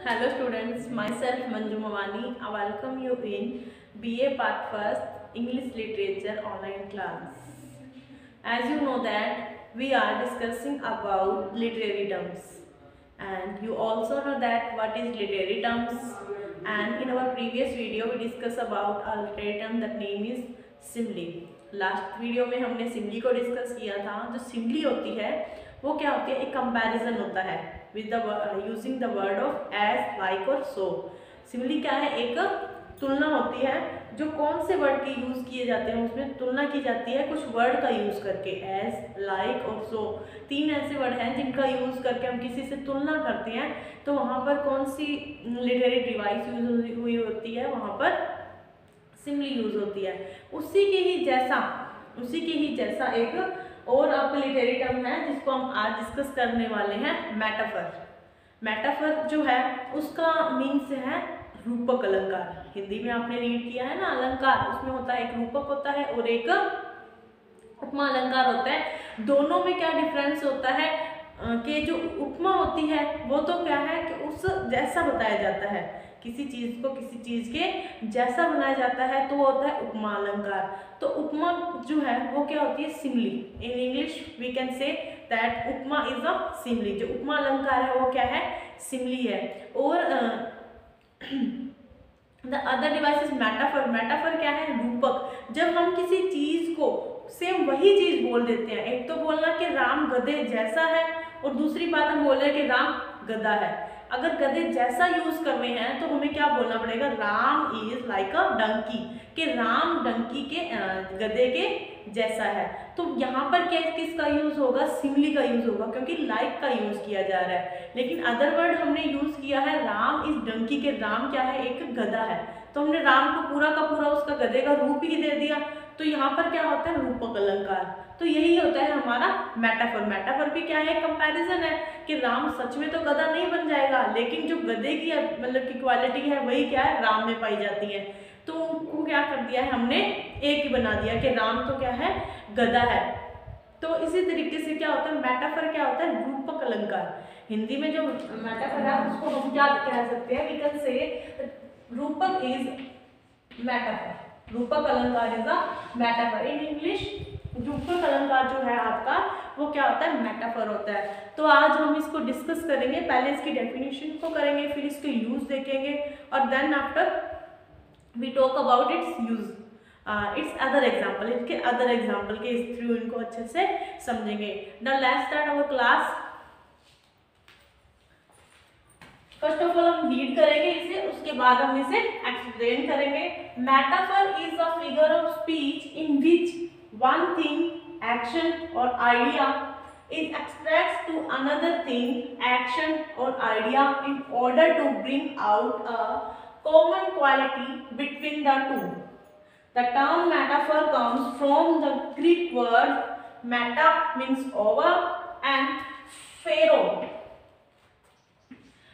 Hello students, myself Manju Mawani. I welcome you in BA Part 1st English Literature online class. As you know that we are discussing about literary terms, and you also know that what is literary terms, and in our previous video we discussed about a literary term that name is simile. Last video में हमने सिमली को discuss किया था। जो सिमली होती है वो क्या होती है, एक कंपैरिजन होता है with the using the word of as, like और सो। सिमली क्या है, एक तुलना होती है जो कौन से वर्ड के यूज किए जाते हैं उसमें तुलना की जाती है कुछ वर्ड का यूज करके। एज, लाइक और सो तीन ऐसे वर्ड हैं जिनका यूज करके हम किसी से तुलना करते हैं, तो वहाँ पर कौन सी लिटरेरी डिवाइस यूज हुई होती है, वहाँ पर सिमली यूज होती है। उसी के ही जैसा एक और आपका लिटरेरी टर्म है जिसको हम आज डिस्कस करने वाले हैं, मेटाफर। मेटाफर जो है उसका मीन्स है रूपक अलंकार। हिंदी में आपने रीड किया है ना, अलंकार, उसमें होता है एक रूपक होता है और एक उपमा अलंकार होता है। दोनों में क्या डिफरेंस होता है कि जो उपमा होती है वो तो क्या है कि उस जैसा बताया जाता है, किसी चीज को किसी चीज के जैसा बनाया जाता है, तो वो होता है उपमा अलंकार। तो उपमा जो है वो क्या होती है, simile. In English we can say that उपमा इज अ सिमली। जो उपमा अलंकार है वो क्या है, सिमली है। और the other device is metaphor. Metaphor क्या है, रूपक। जब हम किसी चीज को सेम वही चीज बोल देते हैं, एक तो बोलना कि राम गधे जैसा है और दूसरी बात हम बोल रहे हैं कि राम गधा है। अगर गधे जैसा यूज कर रहे हैं तो हमें क्या बोलना पड़ेगा, Ram is like a donkey, कि राम डंकी के गधे के जैसा है। तो यहाँ पर क्या किसका यूज होगा, सिमली का यूज होगा, क्योंकि लाइक का यूज किया जा रहा है। लेकिन अदर वर्ड हमने यूज किया है राम इज डंकी, के राम क्या है, एक गधा है, तो हमने राम को पूरा का पूरा उसका गधे का रूप ही दे दिया। तो यहाँ पर क्या होता है, रूपक अलंकार। तो यही होता है हमारा मेटाफर। मेटाफर भी क्या है, कंपैरिजन है कि राम सच में तो गधा नहीं बन जाएगा, लेकिन जो गधे की मतलब की क्वालिटी है वही क्या है, राम में पाई जाती है। तो उनको क्या कर दिया है हमने, एक ही बना दिया कि राम तो क्या है, गधा है। तो इसी तरीके से क्या होता है, मेटाफर क्या होता है, रूपक अलंकार। हिंदी में जो मेटाफर है उसको हम क्या कह सकते हैं, वी कैन से रूपक इज मेटाफर। रूपक अलंकार is a metaphor. In English रूपक अलंकार जो है आपका वो क्या होता है, मेटाफर होता है। तो आज हम इसको डिस्कस करेंगे। पहले इसकी डेफिनेशन को करेंगे, फिर इसके यूज देखेंगे, और then after we talk about its use, its other example, इसके अदर एग्जाम्पल के थ्रू इनको अच्छे से समझेंगे। Now let's start our class. First of all हम रीड करेंगे इसे, उसके बाद हम इसे एक्सप्लेन करेंगे। Metaphor is a figure of speech in which one thing, action और idea is expressed to another thing, action or idea in order to bring out a common quality between the two. The term metaphor comes from the Greek word meta means over and phero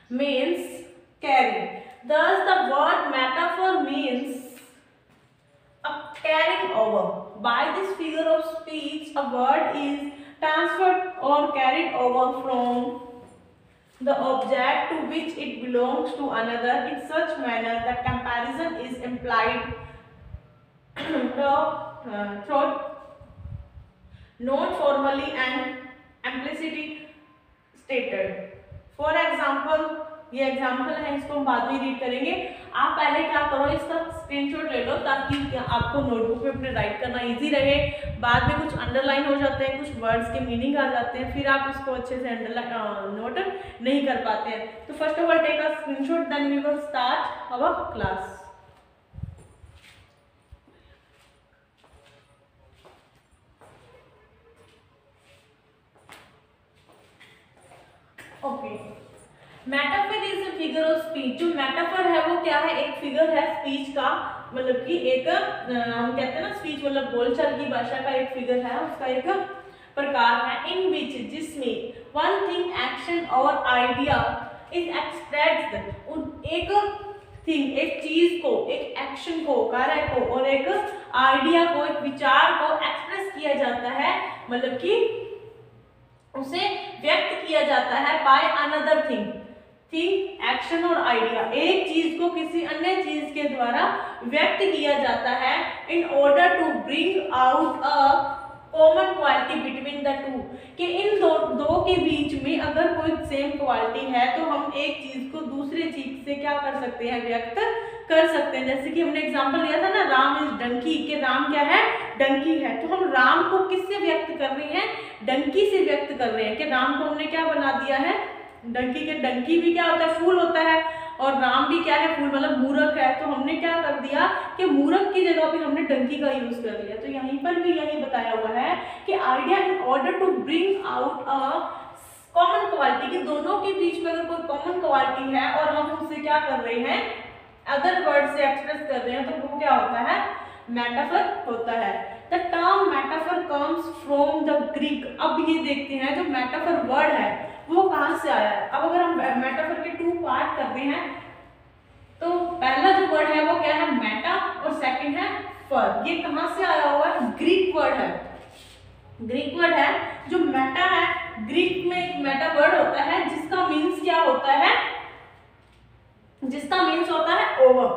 means carry. Thus the word metaphor means a carrying over. By this figure of speech, a word is transferred or carried over from the object to which it belongs to another in such manner that comparison is implied through not formally and implicitly stated. For example, ये example है, इसको हम बाद में read करेंगे। आप पहले क्या करो, इसका स्क्रीनशॉट ले लो ताकि आपको नोटबुक में अपने राइट करना इजी रहे। बाद में कुछ अंडरलाइन हो जाते हैं, कुछ वर्ड्स के मीनिंग आ जाते हैं, फिर आप इसको अच्छे से अंडरलाइन नोट नहीं कर पाते हैं। तो first of all take a screenshot, then we will start our class. Okay, metaphor is a figure of speech. जो मेटाफर है वो क्या है, एक फिगर है स्पीच का, मतलब कि एक हम कहते हैं ना स्पीच मतलब बोलचाल की भाषा का एक फिगर है, उसका एक प्रकार है। इन विच, जिसमें वन थिंग, एक्शन और आइडिया इज एक्सप्रेस्ड, एक थिंग, एक चीज को, एक एक्शन को, कार्य को और एक आइडिया को, एक विचार को एक्सप्रेस किया जाता है, मतलब कि उसे व्यक्त किया जाता है by another thing. Thing, action और आइडिया। एक चीज को किसी अन्य चीज के द्वारा व्यक्त किया जाता है in order to bring out a common quality between the two, कि इन दो के बीच में अगर कोई सेम क्वालिटी है तो हम एक चीज को दूसरे चीज से क्या कर सकते हैं, व्यक्त कर सकते हैं। जैसे कि हमने एग्जांपल लिया था ना, राम इज डंकी, कि राम क्या है, डंकी है। तो हम राम को किससे व्यक्त कर रहे हैं, डंकी से व्यक्त कर रहे हैं, कि राम को हमने क्या बना दिया है, डंकी। के डंकी भी क्या होता है, फूल होता है, और राम भी क्या है, फूल, मतलब मूर्ख है। तो हमने क्या कर दिया कि मूर्ख की जगह पे हमने डंकी का यूज कर लिया। तो यहीं पर भी यही बताया हुआ है कि idea in order to bring out a common quality, कि दोनों के बीच में अगर कोई कॉमन क्वालिटी है और हम उससे क्या कर रहे हैं, अदर वर्ड से एक्सप्रेस कर रहे हैं, तो वो क्या होता है, मेटाफर होता है। The term metaphor comes from the Greek. अब ये देखते हैं जो मेटाफर वर्ड है वो कहाँ से आया है। अब अगर हम मेटाफर के 2 पार्ट करते हैं तो पहला जो वर्ड है वो क्या है, मेटा, और सेकंड है फर। ये कहाँ से आया हुआ है, ग्रीक वर्ड है, ग्रीक वर्ड है। जो मेटा है, ग्रीक में एक मेटा वर्ड होता है जिसका मीन्स क्या होता है, जिसका मीन्स होता है ओवर,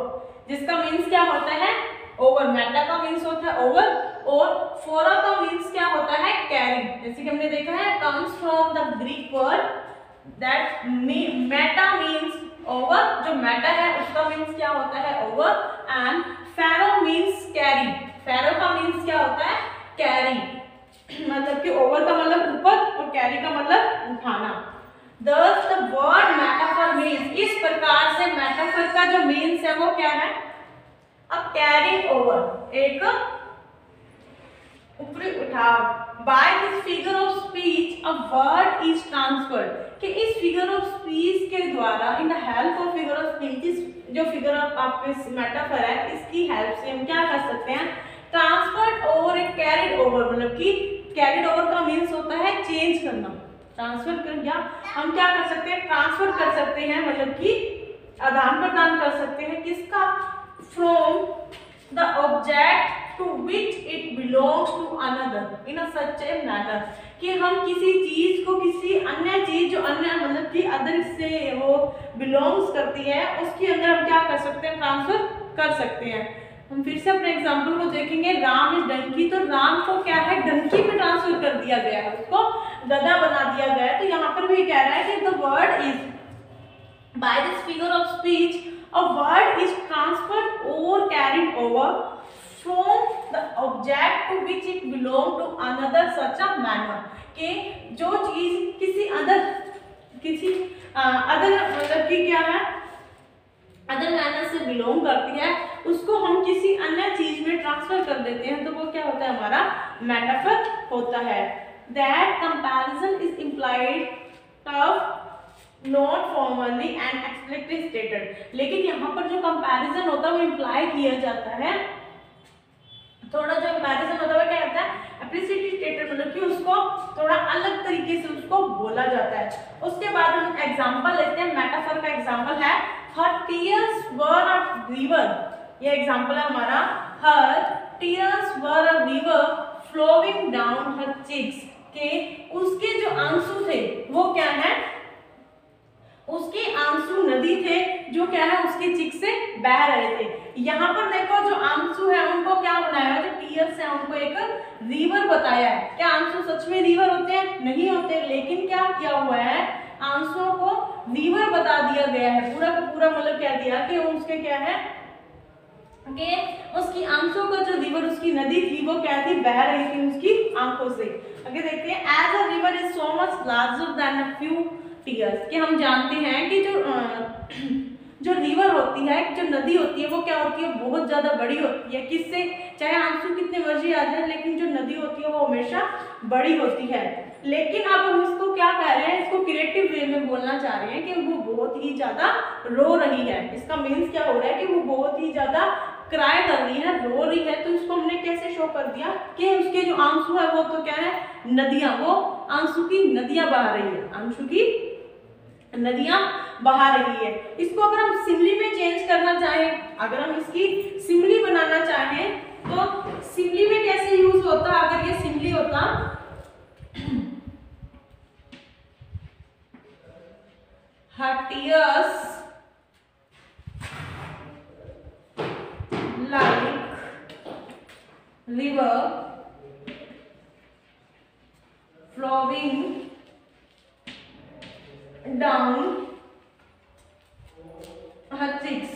जिसका मीन्स क्या होता है, ओवर। मेटा का मीन्स होता है ओवर, और फोरा का मीन्स क्या होता है, कैरी। जैसे कि हमने देखा है, comes from the Greek word that meta means over. जो मेटा है उसका मीन्स क्या होता है, over, and phero means carry. Phero का मीन्स क्या होता है, कैरी, मतलब कि ओवर का मतलब ऊपर और कैरी का मतलब उठाना। Thus the word metaphor means, इस प्रकार से मेटाफर का जो मीन्स है वो क्या है, अब कैरिंग ओवर, एक ऊपरी उठाव। By this figure of speech a word is transferred, कि इस फिगर ऑफ स्पीच के द्वारा, in the help of figure of speech, जो फिगर ऑफ आपके मेटाफर है इसकी हेल्प से हम क्या कर सकते हैं, ट्रांसफर्ड और कैरिड ओवर, मतलब कि कैरिड ओवर का मीन्स होता है चेंज करना। ट्रांसफर कर क्या, हम क्या कर सकते हैं, ट्रांसफर कर सकते हैं, मतलब कि आदान प्रदान कर सकते हैं, किसका, from the object to which it belongs to another in such a manner, कि हम किसी चीज को किसी अन्य चीज, जो अन्य मतलब कि अदर से वो बिलोंग्स करती है, उसके अंदर हम क्या कर सकते हैं, ट्रांसफर कर सकते हैं। हम फिर से अपने एग्जाम्पल को देखेंगे, राम इज डंकी, तो राम को क्या है, डंकी में ट्रांसफर कर दिया गया है, उसको गधा बना दिया गया है। तो यहाँ पर भी कह रहा है कि the word is, by this figure of speech a word is transferred और carried over from the object to which it belong to another such a manner, कि जो चीज किसी अदर मतलब कि क्या है, अदर मैनर से बिलोंग करती है, उसको हम किसी अन्य चीज में ट्रांसफर कर देते हैं, तो वो क्या होता है, हमारा मेटाफर होता है। That comparison is implied tough not formally and explicitly stated, लेकिन यहाँ पर जो कंपैरिजन होता है वो इम्प्लाई किया जाता है, थोड़ा जो कंपैरिजन होता है क्या होता है, एक्सप्लिसिटली स्टेटेड, मतलब कि उसको थोड़ा अलग तरीके से उसको बोला जाता है। उसके बाद हम एग्जांपल लेते हैं, मेटाफर का एग्जांपल है her tears were a river, ये एग्जांपल है हमारा, her tears were a river flowing down her cheeks, के उसके जो आंसू थे वो क्या है, उसके आंसू नदी थे जो क्या है उसके चिक से बह रहे थे। यहाँ पर देखो जो आंसू है उनको क्या बनाया है, जो टीयर्स है उनको एक रिवर बताया है। क्या आंसू सच में रिवर होते हैं? नहीं होते, लेकिन क्या किया हुआ है, आंसुओं को रिवर बता दिया गया है। पूरा का पूरा मतलब क्या दिया कि उसके क्या है कि उसकी आंसुओं का जो रिवर, उसकी नदी थी वो क्या थी, बह रही थी उसकी आंखों से। आगे देखते हैं, as a river is so much larger than a few tears, कि हम जानते हैं कि जो रिवर होती है, जो नदी होती है वो क्या होती है, बहुत ज्यादा बड़ी होती है। किससे? चाहे आंसू कितने मर्जी आ जाए, लेकिन जो नदी होती है वो हमेशा बड़ी होती है। लेकिन अब हम इसको क्या कह रहे हैं, इसको क्रिएटिव वे में बोलना चाह रहे हैं कि वो बहुत ही ज्यादा रो रही है। इसका मीन्स क्या हो रहा है कि वो बहुत ही ज्यादा क्राई कर रही है, रो रही है। तो इसको हमने कैसे शो कर दिया कि उसके जो आंसू है वो तो क्या है, नदियां, वो आंसू की नदियां बहा रही है, आंसू की नदियां बहा रही है। इसको अगर हम सिमली में चेंज करना चाहें, अगर हम इसकी सिमली बनाना चाहें तो सिमली में कैसे यूज होता, अगर ये सिमली होता, her tears like river flowing down her cheeks.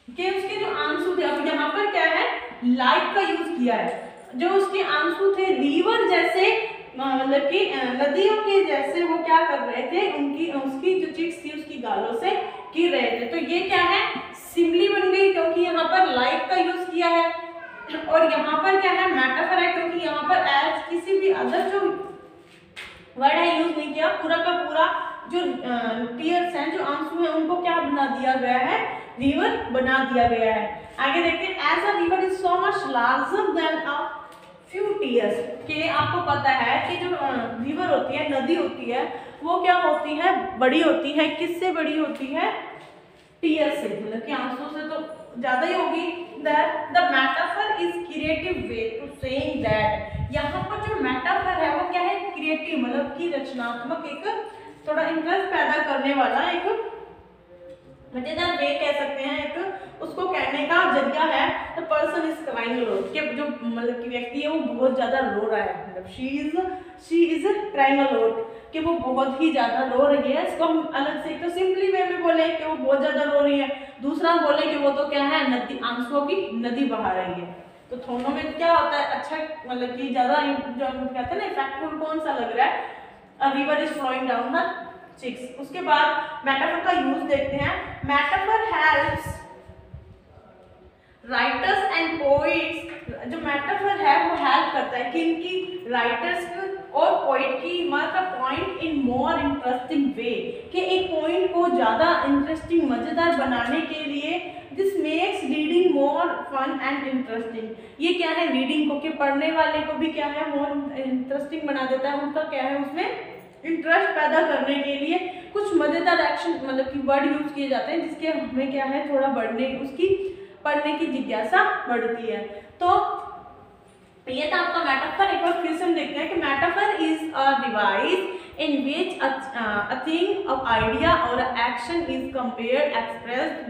के उसके जो आंसू थे, अब यहाँ पर क्या है, लाइक का यूज किया है। जो उसके आंसू थे रिवर जैसे, मतलब कि नदियों के जैसे वो क्या कर रहे थे, उसकी जो चिक्स थी उसकी गालों से गिर रहे थे। तो ये क्या है, सिमिली बन गई क्योंकि यहाँ पर लाइक का यूज किया है। और यहाँ पर क्या है, मेटाफर है क्योंकि यहाँ पर एज किसी भी अदर जो वर्ड है यूज नहीं किया। पूरा का पूरा जो टीयर्स हैं, जो आंसू हैं, उनको क्या बना दिया गया है, रिवर बना दिया गया है। आगे देखते हैं, as a river is so much larger than a few tears. के आपको पता है कि जो रिवर होती है, नदी होती है, वो क्या होती है, बड़ी होती है। किससे बड़ी होती है, टीयर से, मतलब कि आंसू से तो ज्यादा ही होगी। That the metaphor is creative way to saying that. यहाँ पर जो मेटाफर है वो क्या है, क्रिएटिव, मतलब कि रचनात्मक, एक थोड़ा इंटरेस्ट पैदा करने वाला, एक मजेदार वे कह सकते हैं, एक उसको कहने का जरिया है। The person is crying a lot, कि जो मतलब कि व्यक्ति है वो बहुत ज्यादा रो रहा है, मतलब शी इज क्राइंग अलोट, कि वो बहुत ही ज्यादा रो रही है। इसको हम अलग से तो सिंपली वे में बोले कि वो बहुत ज्यादा रो रही है, दूसरा बोले कि वो तो क्या है, नदी, आंसुओं की नदी बहा रही है। तो दोनों में क्या होता है, अच्छा मतलब कि ज्यादा जो हम कहते हैं ना इफेक्टफुल कौन सा लग रहा है, a river is flowing down her cheeks. उसके बाद मेटाफर का यूज देखते हैं। Metaphor helps writers and poets. जो मेटाफर है वो हेल्प करता है किनकी, राइटर्स और पोइट की, मतलब point in more interesting way, कि एक पॉइंट को ज्यादा इंटरेस्टिंग, मजेदार बनाने के लिए। This makes reading more fun and interesting. ये क्या है, रीडिंग को, कि पढ़ने वाले को भी क्या है, मोर इंटरेस्टिंग बना देता है। उनका क्या है, उसमें इंटरेस्ट पैदा करने के लिए कुछ मजेदार एक्शन, मतलब कि वर्ड यूज किए जाते हैं, जिसके हमें क्या है, थोड़ा उसकी पढ़ने की जिज्ञासा बढ़ती है। तो ये था आपका मेटाफर। एक बार फिर से हम देखते हैं कि metaphor is a device in which a thing, a idea और a action is compared, expressed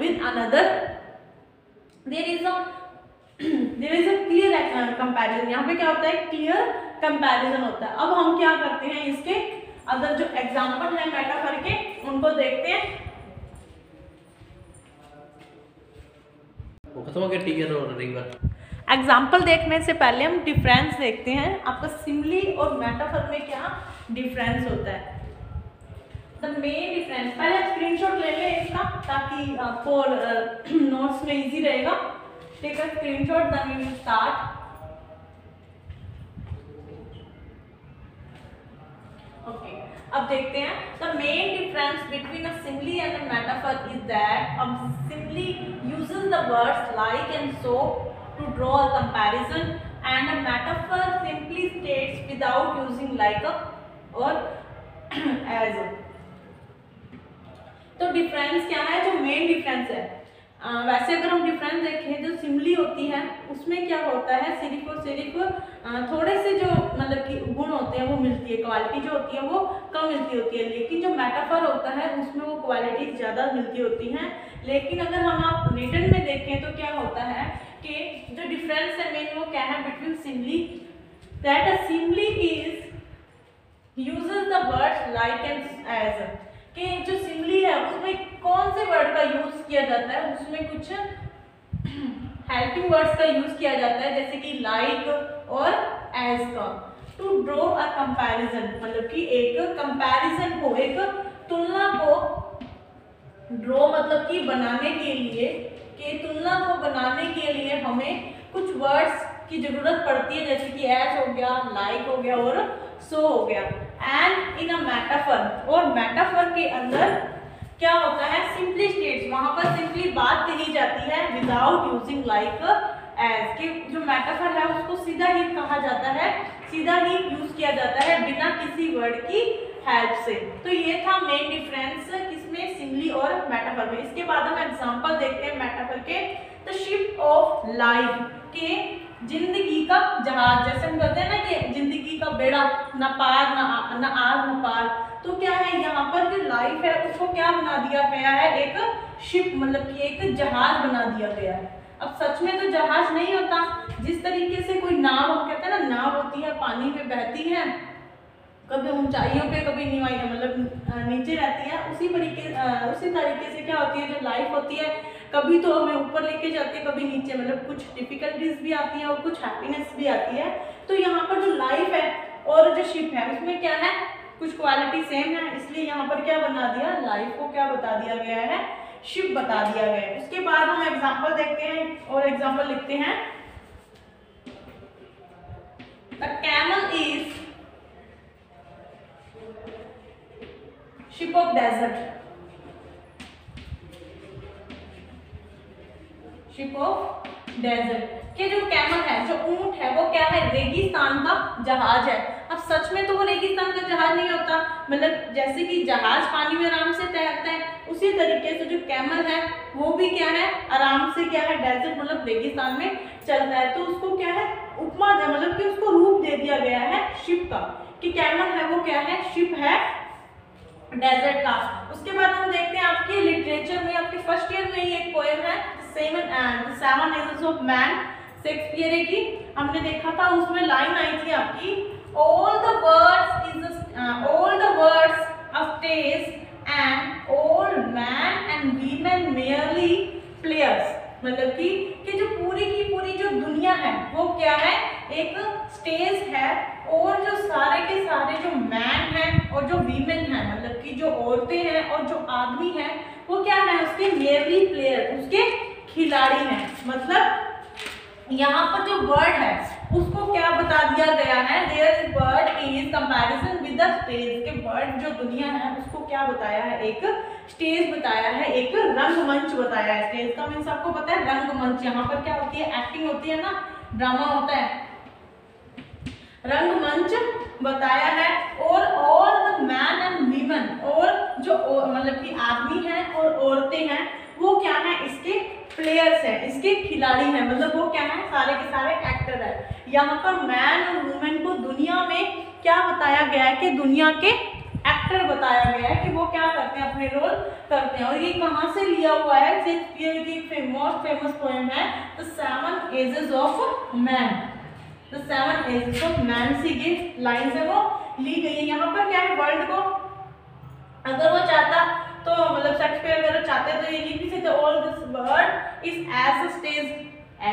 with another. There is a clear comparison. यहाँ पे क्या होता है, क्लियर कंपैरिजन होता है। अब हम क्या करते हैं, इसके अदर जो एग्जांपल है मेटाफर के, उनको देखते हैं। वो खत्म हो गया, टीयर और रिवर। एग्जाम्पल देखने से पहले हम डिफरेंस देखते हैं, आपका सिमिली और मेटाफर में क्या डिफरेंस होता है। द मेन डिफरेंस, पहले स्क्रीनशॉट ले लें इसका, ताकि आपको नोट्स में इजी रहेगा। Take a screenshot, then we will start. Okay, अब देखते हैं। The main difference between a simile and a metaphor is that a simile uses the words like and so to draw a comparison, and a metaphor simply states without using like or as. तो difference क्या है, जो main difference है, वैसे अगर हम difference देखें, जो सिमिली होती है उसमें क्या होता है, सिर्फ और सिर्फ थोड़े से जो मतलब कि गुण होते हैं वो मिलती है, क्वालिटी जो होती है वो कम मिलती होती है। लेकिन जो मेटाफर होता है उसमें वो क्वालिटी ज़्यादा मिलती होती हैं। लेकिन अगर हम आप रिटन में देखें तो क्या होता है कि जो डिफरेंस है मेन वो क्या है between simile, that a simile is uses the words like and as, कि जो सिमिली है उसमें कौन से वर्ड का यूज किया जाता है, उसमें कुछ हेल्पिंग वर्ड्स का यूज किया जाता है, जैसे कि लाइक और एज का। टू ड्रॉ अ कंपैरिजन, मतलब कि एक कंपैरिजन को, एक तुलना को, ड्रॉ मतलब कि बनाने के लिए, कि तुलना को बनाने के लिए हमें कुछ वर्ड्स की जरूरत पड़ती है, जैसे कि एज हो गया, लाइक हो गया और सो हो गया। एंड इन अ मेटाफर, और मेटाफर के अंदर क्या होता है, सिंपली स्टेट्स, वहां पर सिंपली बात कही जाती है विदाउट यूजिंग लाइक एज, के जो मेटाफर है उसको सीधा ही कहा जाता है, सीधा ही यूज किया जाता है बिना किसी वर्ड की हेल्प से। तो ये था मेन डिफरेंस किसमें, सिमिली और मेटाफर में। इसके बाद हम एग्जांपल देखते हैं मेटाफर के। द शिफ्ट ऑफ लाइफ, के जिंदगी जिंदगी का जहाज, जैसे हम कहते हैं ना कि जिंदगी का बेड़ा, ना पार ना आर ना पार। तो क्या है यहाँ पर जो लाइफ है उसको क्या बना दिया गया है, एक शिप, मतलब कि एक जहाज बना दिया गया है। अब सच में तो जहाज नहीं होता, जिस तरीके से कोई नाव, हम कहते हैं ना नाव होती है, पानी में बहती है, कभी ऊंचाइयों पे कभी मतलब नीचे रहती है, उसी तरीके से क्या होती है जो लाइफ होती है, कभी तो हमें ऊपर लेके जाती है, कभी नीचे, मतलब कुछ डिफिकल्टीज भी आती है और कुछ हैप्पीनेस भी आती है। तो यहाँ पर जो लाइफ है और जो शिप है उसमें क्या है, कुछ क्वालिटी सेम है, इसलिए यहाँ पर क्या बना दिया, लाइफ को क्या बता दिया गया है, शिप बता दिया गया है। उसके बाद हम एग्जाम्पल देखते हैं और एग्जाम्पल लिखते हैं। The camel is ship of desert, ship of desert के जो कैमल है, जो ऊंट है, वो क्या है, रेगिस्तान का जहाज है। अब सच में तो वो रेगिस्तान का जहाज नहीं होता, मतलब जैसे कि जहाज पानी में आराम से तैरता है, उसी तरीके से जो कैमल है वो भी क्या है, आराम से क्या है, डेजर्ट मतलब रेगिस्तान में चलता है। तो उसको क्या है, उपमा है, मतलब कि उसको रूप दे दिया गया है शिप का, कि कैमल है वो क्या है, शिप है डेजर्ट का। उसके बाद हम देखते हैं आपके लिटरेचर में, आपके फर्स्ट ईयर में ही एक पोएम है seven ages of man, Shakespeare की, हमने देखा था, उसमें लाइन आई थी आपकी, all the words of test and all man and women merely players, मतलब कि जो पूरी की पूरी जो दुनिया है वो क्या है, एक स्टेज है, और जो सारे के सारे जो मैन हैं और जो वीमेन हैं, मतलब कि जो औरतें हैं और जो आदमी हैं, वो क्या है, उसके मेयरली प्लेयर, उसके खिलाड़ी हैं। मतलब यहाँ पर जो वर्ड है उसको क्या बता दिया गया है, there word is comparison with the stage, के वर्ड जो दुनिया है उसको क्या बताया है, एक स्टेज बताया है, एक रंगमंच बताया है। स्टेज का मीन्स आपको पता है रंगमंच, यहाँ पर क्या होती है, एक्टिंग होती है ना, ड्रामा होता है, रंगमंच बताया है। और all the man and women, और जो मतलब कि आदमी हैं और औरतें हैं वो क्या है, इसके प्लेयर्स हैं, इसके खिलाड़ी हैं, मतलब वो क्या है, सारे के सारे एक्टर है। यहाँ पर मैन और वुमेन को दुनिया में क्या बताया गया है, कि दुनिया के एक्टर बताया गया है, कि वो क्या करते हैं, अपने रोल करते हैं। और ये कहाँ से लिया हुआ है, शेक्सपियर की मोस्ट फेमस पोएम है the seven ages of man, the seven ages of man से ये लाइन्स है वो ली गई है। यहाँ पर क्या है, वर्ल्ड को अगर वो चाहता तो, मतलब शेक्सपियर अगर चाहते तो ये लिख भी सकते, all this word is as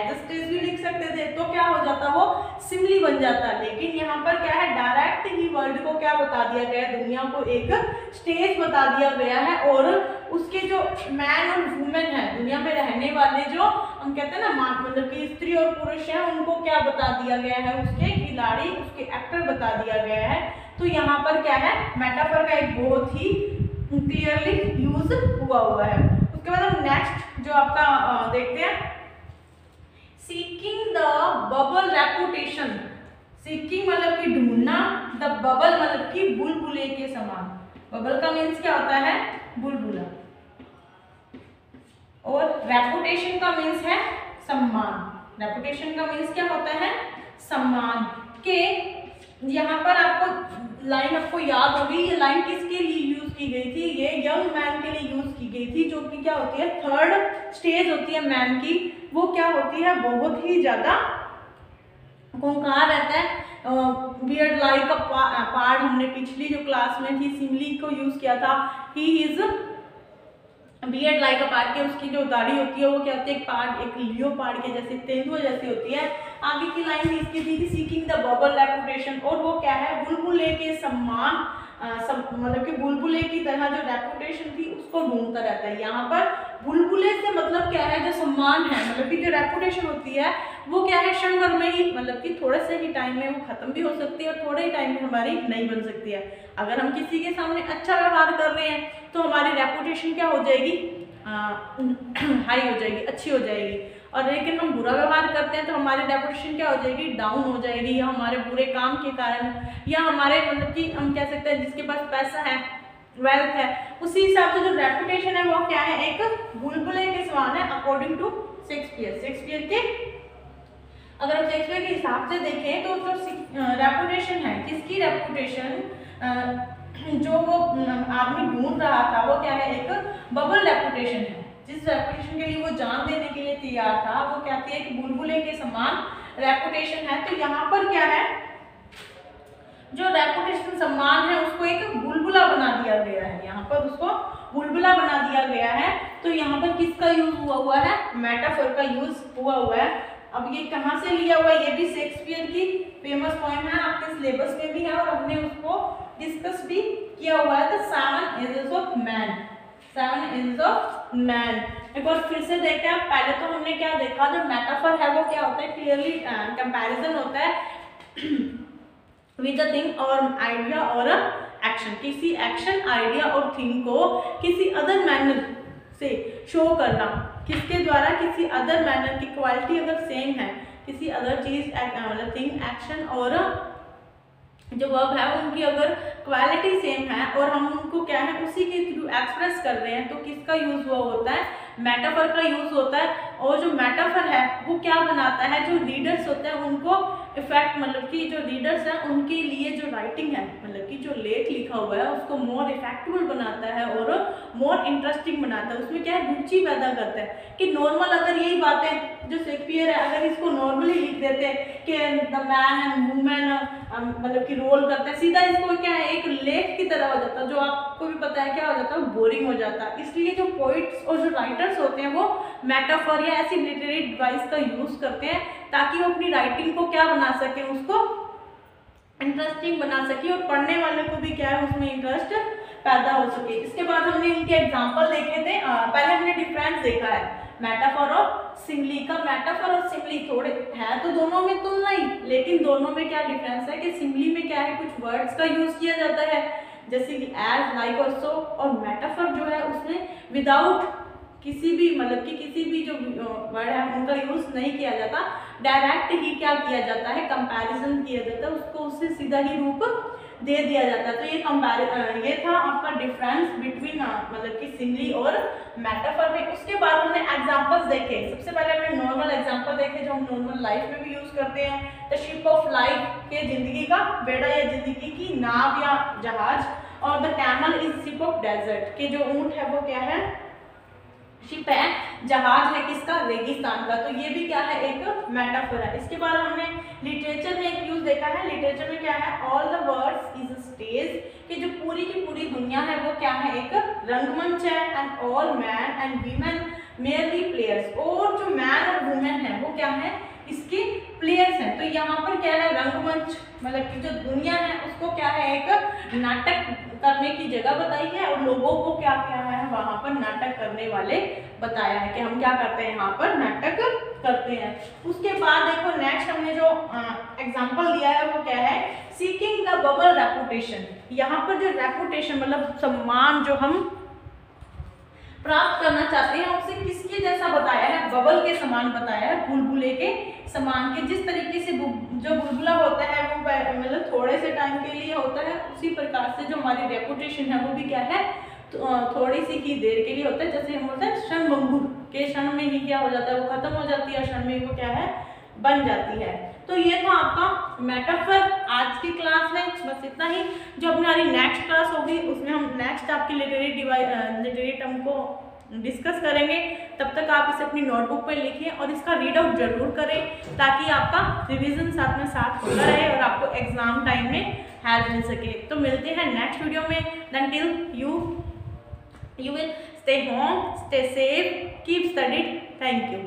a stage भी लिख सकते थे, तो क्या हो जाता, वो सिमली बन जाता। लेकिन यहाँ पर क्या है, डायरेक्ट ही वर्ल्ड को क्या बता दिया गया है, दुनिया को एक स्टेज बता दिया गया है, और उसके जो मैन और वुमेन है, दुनिया में रहने वाले जो हम कहते हैं ना, मतलब कि स्त्री और पुरुष हैं, उनको क्या बता दिया गया है, उसके खिलाड़ी, उसके एक्टर बता दिया गया है। तो यहाँ पर क्या है, मेटाफर का एक बहुत ही क्लियरली यूज हुआ है। उसके बाद हम नेक्स्ट जो आपका देखते हैं, seeking the bubble reputation, seeking मतलब कि ढूंढना, द बबल मतलब कि बुलबुले के समान, बबल का मीन्स क्या होता है, बुलबुला, और रेपुटेशन का मीन्स है सम्मान, रेपुटेशन का मीन्स क्या होता है, सम्मान। के यहाँ पर आपको लाइन आपको याद होगी, ये लाइन किसके लिए यूज की गई थी, ये यंग मैन के लिए यूज की गई थी, जो कि क्या होती है, थर्ड स्टेज होती है मैन की, वो क्या होती है, बहुत ही ज्यादा खूंखार रहता है, बियर्ड लाइक का पार्ट हमने पिछली जो क्लास में थी सिमली को यूज किया था, he is beard like a part, के उसकी जो दाढ़ी होती है वो क्या होती है, एक पार्ट, एक लियो पार्ट के जैसे, तेंदुआ जैसी होती है। आगे की लाइन इसकी थी, सीकिंग द बबल रेपुटेशन, और वो क्या है, बुलबुले के सम्मान, मतलब कि बुलबुले की तरह जो रेपुटेशन थी उसको ढूंढता रहता है। यहाँ पर बुलबुले से मतलब क्या है, जो सम्मान है, मतलब कि जो रेपुटेशन होती है वो क्या है, क्षण भर में ही, मतलब कि थोड़े से ही टाइम में वो खत्म भी हो सकती है और थोड़े ही टाइम में हमारी नहीं बन सकती है। अगर हम किसी के सामने अच्छा व्यवहार कर रहे हैं तो हमारी रेपुटेशन क्या हो जाएगी, हाई हो जाएगी, अच्छी हो जाएगी, और लेकिन हम बुरा व्यवहार करते हैं तो हमारी रेपुटेशन क्या हो जाएगी, डाउन हो जाएगी, या हमारे बुरे काम के कारण, या हमारे मतलब कि हम कह सकते हैं जिसके पास पैसा है, वेल्थ है, उसी हिसाब से जो रेपुटेशन है वो क्या है, एक बुलबुले के समान है, अकॉर्डिंग टू शेक्सपियर के अगर हम शेक्सपियर के हिसाब से देखें तो जो रेपुटेशन है, किसकी रेपुटेशन, जो वो आदमी ढूंढ रहा था वो क्या है, एक बबल रेपुटेशन है। जिस रेपुटेशन के लिए वो जान देने के लिए तैयार था वो क्या थी, एक बुलबुले के समान रेपुटेशन है। तो यहाँ पर क्या है, जो रेपुटेशन सम्मान है उसको एक बुलबुला बना दिया गया है, यहाँ पर उसको बुलबुला बना दिया गया है। तो यहाँ पर किसका यूज हुआ है, मेटाफर का यूज हुआ है। अब ये कहाँ से लिया हुआ है, ये भी शेक्सपियर की फेमस पोएम है, आपके सिलेबस में भी है और हमने उसको डिस्कस भी किया हुआ है। तो 7 ages of man, 7 ages of man. एक बार फिर से देखते हैं। पहले तो हमने क्या देखा, जो मेटाफर है वो क्या होता है, क्लियरली कंपैरिजन होता है विद अ थिंग और आइडिया और एक्शन। किसी एक्शन, आइडिया और थिंग को किसी अदर मैनर से शो करना, किसके द्वारा, किसी अदर मैनर की क्वालिटी अगर सेम है, किसी अदर चीज मतलब थिंग, एक्शन और जो वर्ब है उनकी अगर क्वालिटी सेम है और हम उनको क्या है उसी के थ्रू एक्सप्रेस कर रहे हैं, तो किसका यूज हुआ होता है, मेटाफर का यूज होता है। और जो मेटाफर है वो क्या बनाता है, जो रीडर्स होते हैं उनको इफेक्ट, मतलब कि जो रीडर्स हैं उनके लिए जो राइटिंग है, मतलब कि जो लेख लिखा हुआ है उसको मोर इफेक्टिव बनाता है और मोर इंटरेस्टिंग बनाता है। उसमें क्या है, रुचि पैदा करता है। कि नॉर्मल अगर यही बातें जो शेक्सपियर है अगर इसको नॉर्मली लिख देते कि द मैन एंड वुमेन मतलब कि रोल करते हैं, सीधा इसको क्या है एक लेख की तरह हो जाता है, जो आपको भी पता है क्या हो जाता है, बोरिंग हो जाता है। इसलिए जो पोइट्स और जो राइटर्स होते हैं वो मेटाफर या ऐसी लिटरेरी डिवाइस का यूज करते हैं ताकि वो अपनी राइटिंग को क्या बना सके, उसको इंटरेस्टिंग बना सके और पढ़ने वाले को भी क्या है उसमें इंटरेस्ट पैदा हो सके। इसके बाद हमने इनके एग्जाम्पल देखे थे। पहले हमने डिफरेंस देखा है मेटाफर और सिमिली का। मेटाफर और सिमिली थोड़े है तो दोनों में तुलना ही, लेकिन दोनों में क्या डिफरेंस है कि सिमिली में क्या है कुछ वर्ड्स का यूज किया जाता है जैसे कि एज, लाइक और सो, और मेटाफर जो है उसमें विदाउट किसी भी मतलब कि किसी भी जो वर्ड है उनका यूज नहीं किया जाता, डायरेक्ट ही क्या किया जाता है, कंपैरिजन किया जाता है, उसको उससे सीधा ही रूप दे दिया जाता है। तो ये ये था आपका डिफरेंस बिटवीन मतलब कि सिमिली और मेटाफर में। उसके बाद हमने एग्जांपल्स देखे। सबसे पहले हमने नॉर्मल एग्जांपल देखे जो हम नॉर्मल लाइफ में भी यूज करते हैं। द शिप ऑफ लाइफ के जिंदगी का बेड़ा या जिंदगी की नाव या जहाज, और the camel is ship of desert के जो ऊंट है वो क्या है, शिप है, जहाज है किसका, रेगिस्तान का। तो ये भी क्या है एक मेटाफर है। इसके बाद हमने लिटरेचर में एक यूज देखा है। लिटरेचर में क्या है, all the words is a stage कि जो पूरी की पूरी दुनिया है वो क्या है एक रंगमंच है। And all man and women merely players, और जो मैन और वुमेन है वो क्या है इसके प्लेयर्स हैं। तो यहाँ पर क्या है रंगमंच, मतलब कि जो दुनिया है उसको क्या है एक नाटक करने की जगह बताई है और लोगों को क्या क्या है वहां पर नाटक करने वाले बताया है कि हम क्या करते हैं यहाँ पर नाटक करते हैं। उसके बाद देखो नेक्स्ट हमने जो एग्जांपल दिया है वो क्या है, सीकिंग द बबल रेपुटेशन। यहाँ पर जो रेपुटेशन मतलब सम्मान जो हम प्राप्त करना चाहते हैं उसे किसके जैसा बताया है, बबल के समान बताया है, बुलबुले के समान के। जिस तरीके से जो बुलबुला होता है वो मतलब थोड़े से टाइम के लिए होता है, उसी प्रकार से जो हमारी रेपुटेशन है वो भी क्या है थोड़ी सी ही देर के लिए होता है। जैसे हम बोलते हैं क्षणभंगुर के क्षण में ही क्या हो जाता है वो खत्म हो जाती है, क्षण में वो क्या है बन जाती है। तो ये था आपका मेटाफर आज की क्लास में। बस इतना ही। जो हमारी नेक्स्ट क्लास होगी उसमें हम नेक्स्ट आपकी लिटरेरी टर्म को डिस्कस करेंगे। तब तक आप इसे अपनी नोटबुक पर लिखिए और इसका रीड आउट जरूर करें ताकि आपका रिवीजन साथ में साथ होता रहे और आपको एग्जाम टाइम में हेल्प मिल सके। तो मिलते हैं नेक्स्ट वीडियो में। Until you will stay home, stay safe, keep studied. Thank you.